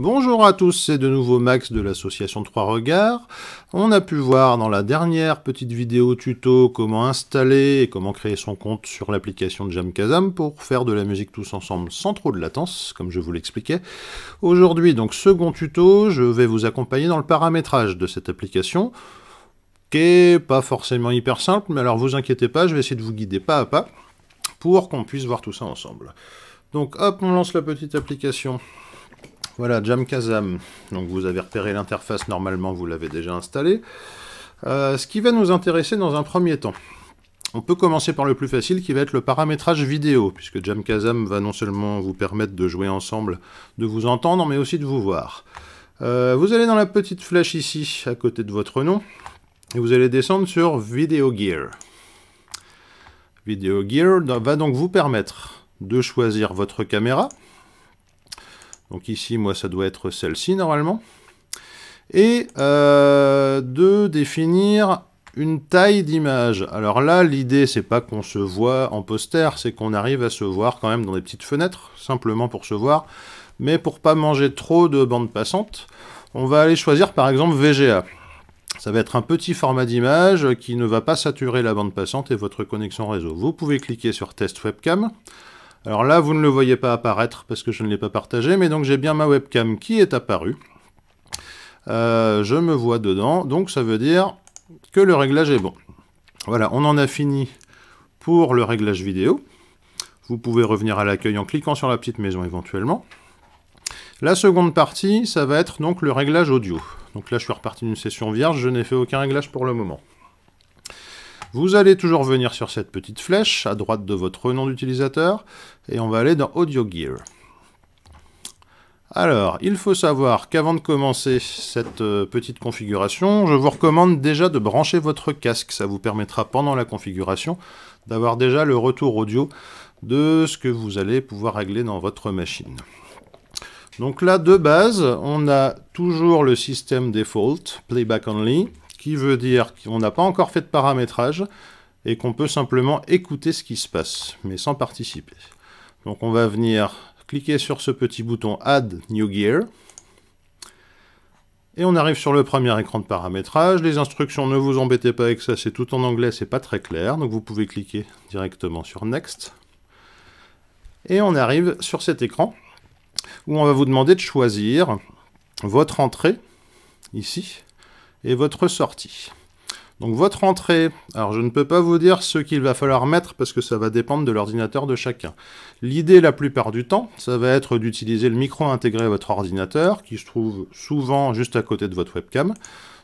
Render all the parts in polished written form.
Bonjour à tous, c'est de nouveau Max de l'association 3 Regards. On a pu voir dans la dernière petite vidéo tuto comment installer et comment créer son compte sur l'application de Jamkazam pour faire de la musique tous ensemble sans trop de latence, comme je vous l'expliquais. Aujourd'hui, donc second tuto, je vais vous accompagner dans le paramétrage de cette application, qui est pas forcément hyper simple, mais alors vous inquiétez pas, je vais essayer de vous guider pas à pas pour qu'on puisse voir tout ça ensemble. Donc hop, on lance la petite application. Voilà, Jamkazam, donc vous avez repéré l'interface, normalement vous l'avez déjà installée. Ce qui va nous intéresser dans un premier temps, on peut commencer par le plus facile qui va être le paramétrage vidéo, puisque Jamkazam va non seulement vous permettre de jouer ensemble, de vous entendre, mais aussi de vous voir. Vous allez dans la petite flèche ici, à côté de votre nom, et vous allez descendre sur Video Gear. Video Gear va donc vous permettre de choisir votre caméra. Donc ici, moi, ça doit être celle-ci, normalement. Et de définir une taille d'image. Alors là, l'idée, c'est pas qu'on se voit en poster, c'est qu'on arrive à se voir quand même dans des petites fenêtres, simplement pour se voir. Mais pour pas manger trop de bande passante, on va aller choisir, par exemple, VGA. Ça va être un petit format d'image qui ne va pas saturer la bande passante et votre connexion réseau. Vous pouvez cliquer sur Test Webcam. Alors là, vous ne le voyez pas apparaître parce que je ne l'ai pas partagé, mais donc j'ai bien ma webcam qui est apparue. Je me vois dedans, donc ça veut dire que le réglage est bon. Voilà, on en a fini pour le réglage vidéo. Vous pouvez revenir à l'accueil en cliquant sur la petite maison éventuellement. La seconde partie, ça va être donc le réglage audio. Donc là, je suis reparti d'une session vierge, je n'ai fait aucun réglage pour le moment. Vous allez toujours venir sur cette petite flèche, à droite de votre nom d'utilisateur, et on va aller dans Audio Gear. Alors, il faut savoir qu'avant de commencer cette petite configuration, je vous recommande déjà de brancher votre casque. Ça vous permettra pendant la configuration d'avoir déjà le retour audio de ce que vous allez pouvoir régler dans votre machine. Donc là, de base, on a toujours le système default, Playback Only, qui veut dire qu'on n'a pas encore fait de paramétrage et qu'on peut simplement écouter ce qui se passe, mais sans participer. Donc on va venir cliquer sur ce petit bouton Add New Gear, et on arrive sur le premier écran de paramétrage. Les instructions, ne vous embêtez pas avec ça, c'est tout en anglais, c'est pas très clair, donc vous pouvez cliquer directement sur Next. Et on arrive sur cet écran, où on va vous demander de choisir votre entrée, ici, et votre sortie. Donc votre entrée, alors je ne peux pas vous dire ce qu'il va falloir mettre parce que ça va dépendre de l'ordinateur de chacun. L'idée la plupart du temps, ça va être d'utiliser le micro intégré à votre ordinateur qui se trouve souvent juste à côté de votre webcam.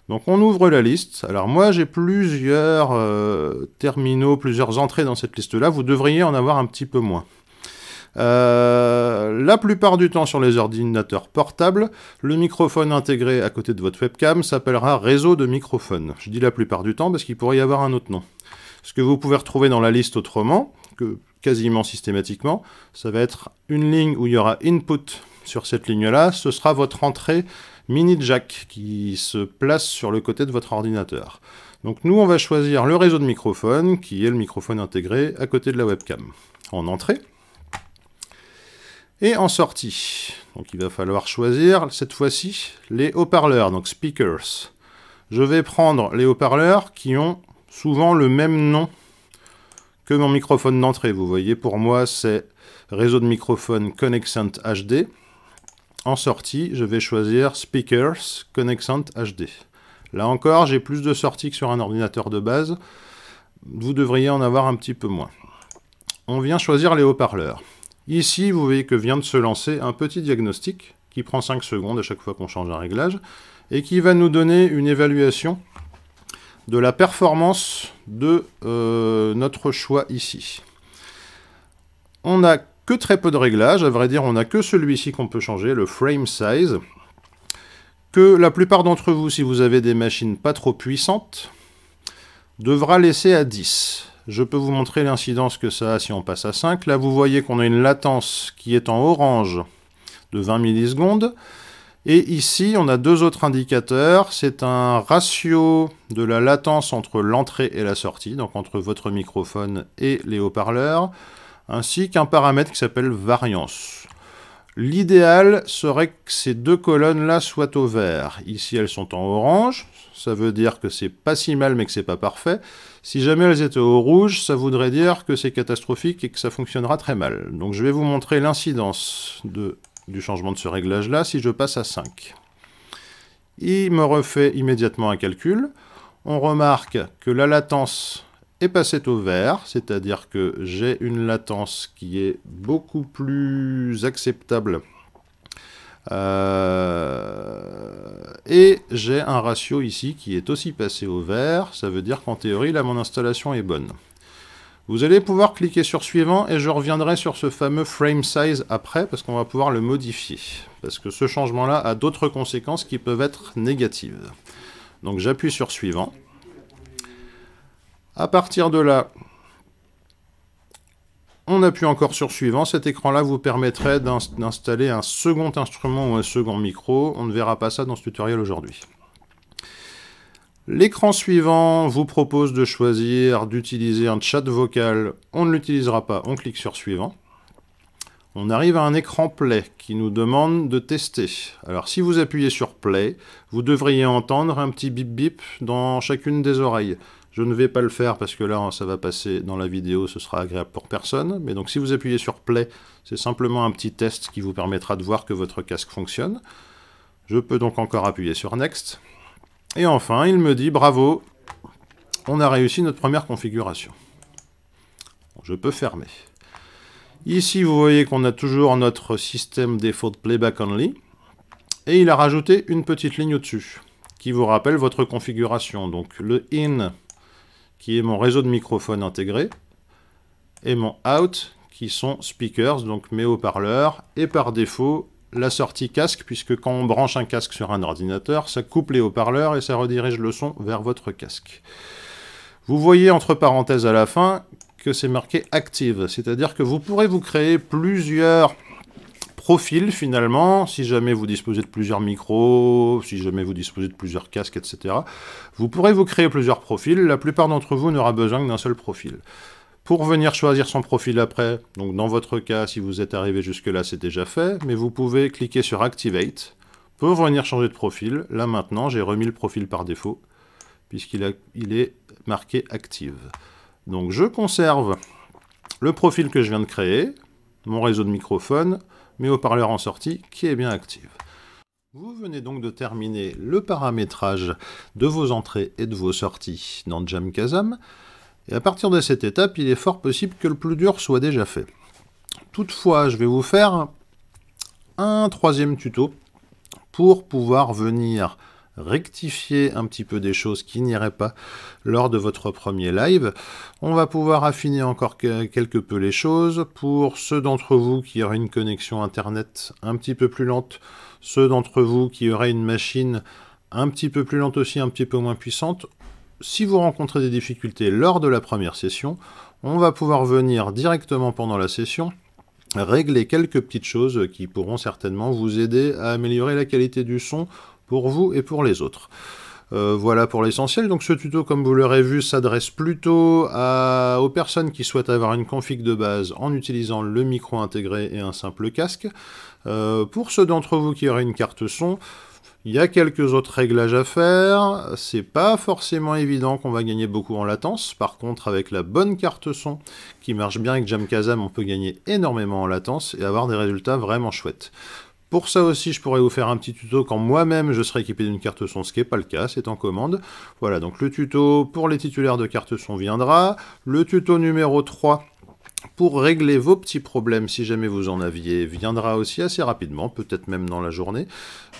Donc on ouvre la liste. Alors moi j'ai plusieurs terminaux, plusieurs entrées dans cette liste-là, vous devriez en avoir un petit peu moins. La plupart du temps sur les ordinateurs portables, le microphone intégré à côté de votre webcam s'appellera réseau de microphone. Je dis la plupart du temps parce qu'il pourrait y avoir un autre nom. Ce que vous pouvez retrouver dans la liste autrement, que quasiment systématiquement, ça va être une ligne où il y aura input sur cette ligne-là, ce sera votre entrée mini jack qui se place sur le côté de votre ordinateur. Donc nous on va choisir le réseau de microphone qui est le microphone intégré à côté de la webcam. En entrée. Et en sortie, donc il va falloir choisir cette fois-ci les haut-parleurs, donc speakers. Je vais prendre les haut-parleurs qui ont souvent le même nom que mon microphone d'entrée. Vous voyez, pour moi, c'est réseau de microphone Connexant HD. En sortie, je vais choisir speakers Connexant HD. Là encore, j'ai plus de sorties que sur un ordinateur de base. Vous devriez en avoir un petit peu moins. On vient choisir les haut-parleurs. Ici, vous voyez que vient de se lancer un petit diagnostic qui prend 5 secondes à chaque fois qu'on change un réglage et qui va nous donner une évaluation de la performance de notre choix ici. On n'a que très peu de réglages, à vrai dire, on n'a que celui-ci qu'on peut changer, le frame size, que la plupart d'entre vous, si vous avez des machines pas trop puissantes, devra laisser à 10. Je peux vous montrer l'incidence que ça a si on passe à 5. Là, vous voyez qu'on a une latence qui est en orange de 20 millisecondes. Et ici, on a deux autres indicateurs. C'est un ratio de la latence entre l'entrée et la sortie, donc entre votre microphone et les haut-parleurs, ainsi qu'un paramètre qui s'appelle variance. L'idéal serait que ces deux colonnes-là soient au vert. Ici, elles sont en orange. Ça veut dire que c'est pas si mal, mais que c'est pas parfait. Si jamais elles étaient au rouge, ça voudrait dire que c'est catastrophique et que ça fonctionnera très mal. Donc je vais vous montrer l'incidence du changement de ce réglage-là si je passe à 5. Il me refait immédiatement un calcul. On remarque que la latence est passée au vert, c'est-à-dire que j'ai une latence qui est beaucoup plus acceptable. Et j'ai un ratio ici qui est aussi passé au vert, ça veut dire qu'en théorie, là, mon installation est bonne. Vous allez pouvoir cliquer sur suivant et je reviendrai sur ce fameux frame size après parce qu'on va pouvoir le modifier. Parce que ce changement-là a d'autres conséquences qui peuvent être négatives. Donc j'appuie sur suivant. À partir de là, on appuie encore sur suivant. Cet écran-là vous permettrait d'installer un second instrument ou un second micro. On ne verra pas ça dans ce tutoriel aujourd'hui. L'écran suivant vous propose de choisir d'utiliser un chat vocal. On ne l'utilisera pas, on clique sur suivant. On arrive à un écran play qui nous demande de tester. Alors si vous appuyez sur play, vous devriez entendre un petit bip bip dans chacune des oreilles. Je ne vais pas le faire parce que là ça va passer dans la vidéo, ce sera agréable pour personne. Mais donc si vous appuyez sur play, c'est simplement un petit test qui vous permettra de voir que votre casque fonctionne. Je peux donc encore appuyer sur next. Et enfin, il me dit bravo, on a réussi notre première configuration. Je peux fermer. Ici, vous voyez qu'on a toujours notre système default playback only. Et il a rajouté une petite ligne au-dessus qui vous rappelle votre configuration. Donc le in, qui est mon réseau de microphones intégré, et mon out, qui sont speakers, donc mes haut-parleurs, et par défaut, la sortie casque, puisque quand on branche un casque sur un ordinateur, ça coupe les haut-parleurs et ça redirige le son vers votre casque. Vous voyez entre parenthèses à la fin que c'est marqué Active, c'est-à-dire que vous pourrez vous créer plusieurs profils finalement, si jamais vous disposez de plusieurs micros, si jamais vous disposez de plusieurs casques, etc. Vous pourrez vous créer plusieurs profils, la plupart d'entre vous n'aura besoin que d'un seul profil. Pour venir choisir son profil après, donc dans votre cas, si vous êtes arrivé jusque-là, c'est déjà fait, mais vous pouvez cliquer sur Activate pour venir changer de profil. Là maintenant, j'ai remis le profil par défaut, puisqu'il est marqué Active. Donc je conserve le profil que je viens de créer, mon réseau de microphone, mes haut-parleurs en sortie, qui est bien active. Vous venez donc de terminer le paramétrage de vos entrées et de vos sorties dans Jamkazam. Et à partir de cette étape, il est fort possible que le plus dur soit déjà fait. Toutefois, je vais vous faire un troisième tuto pour pouvoir venir rectifier un petit peu des choses qui n'iraient pas lors de votre premier live. On va pouvoir affiner encore quelque peu les choses. Pour ceux d'entre vous qui auraient une connexion internet un petit peu plus lente, ceux d'entre vous qui auraient une machine un petit peu plus lente aussi, un petit peu moins puissante, si vous rencontrez des difficultés lors de la première session, on va pouvoir venir directement pendant la session régler quelques petites choses qui pourront certainement vous aider à améliorer la qualité du son pour vous et pour les autres. Voilà pour l'essentiel. Donc ce tuto, comme vous l'aurez vu, s'adresse plutôt aux personnes qui souhaitent avoir une config de base en utilisant le micro intégré et un simple casque. Pour ceux d'entre vous qui auraient une carte son, il y a quelques autres réglages à faire. C'est pas forcément évident qu'on va gagner beaucoup en latence. Par contre, avec la bonne carte son qui marche bien avec Jamkazam, on peut gagner énormément en latence et avoir des résultats vraiment chouettes. Pour ça aussi, je pourrais vous faire un petit tuto quand moi-même je serai équipé d'une carte son, ce qui n'est pas le cas, c'est en commande. Voilà, donc le tuto pour les titulaires de carte son viendra. Le tuto numéro 3 pour régler vos petits problèmes, si jamais vous en aviez, viendra aussi assez rapidement, peut-être même dans la journée.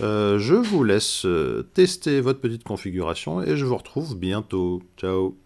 Je vous laisse tester votre petite configuration et je vous retrouve bientôt. Ciao!